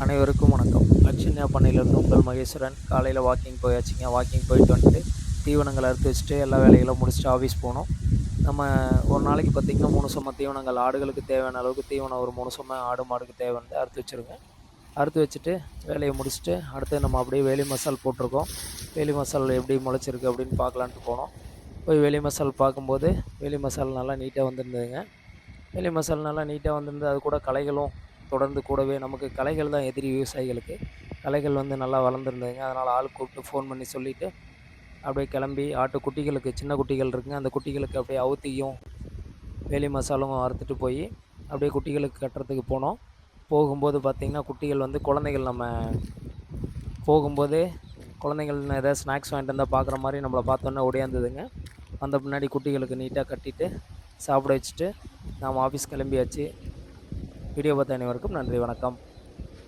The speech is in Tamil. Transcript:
அனைவருக்கும் வணக்கம். லட்சுமியா பண்ணையிலேருந்து உங்கள் மகேஸ்வரன். காலையில் வாக்கிங் போயாச்சுங்க. வாக்கிங் போயிட்டு வந்துட்டு தீவனங்கள் அறுத்து வச்சுட்டு எல்லா வேலைகளும் முடிச்சுட்டு ஆஃபீஸ் போனோம். நம்ம ஒரு நாளைக்கு பார்த்திங்கன்னா 3 சுமை தீவனங்கள் ஆடுகளுக்கு தேவையான அளவுக்கு தீவனம் ஒரு 3 சுமை ஆடு மாடுக்கு தேவையானதை அறுத்து வச்சுருங்க. அறுத்து வச்சுட்டு வேலையை முடிச்சுட்டு அடுத்து நம்ம அப்படியே வேலி மசால் போட்டிருக்கோம். வேலி மசால் எப்படி முளைச்சிருக்கு அப்படின்னு பார்க்கலான்ட்டு போனோம். போய் வேலி மசால் பார்க்கும்போது வேலி மசால் நல்லா நீட்டாக வந்திருந்ததுங்க. வேலி மசால் நல்லா நீட்டாக வந்திருந்து அது கூட களைகளும் தொடர்ந்து கூடவே நமக்கு களைகள் தான் எதிரி விவசாயிகளுக்கு. களைகள் வந்து நல்லா வளர்ந்துருந்ததுங்க. அதனால் ஆள் கூப்பிட்டு ஃபோன் பண்ணி சொல்லிவிட்டு அப்படியே கிளம்பி குட்டிகளுக்கு சின்ன குட்டிகள் இருக்குங்க. அந்த குட்டிகளுக்கு அப்படியே அவுத்தியும் வேலி மசாலும் அறுத்துட்டு போய் அப்படியே குட்டிகளுக்கு கட்டுறதுக்கு போனோம். போகும்போது பார்த்திங்கன்னா குட்டிகள் வந்து குழந்தைகள் நம்ம போகும்போதே குழந்தைகள் ஏதாவது ஸ்நாக்ஸ் வாங்கிட்டு வந்தால் பார்க்குற மாதிரி நம்மளை பார்த்தோன்னே ஓடியாந்துதுங்க. வந்த பின்னாடி குட்டிகளுக்கு நீட்டாக கட்டிட்டு சாப்பிட வச்சுட்டு நாம் ஆஃபீஸ் கிளம்பியாச்சு. வீடியோ பார்த்த அனைவருக்கும் நன்றி, வணக்கம்.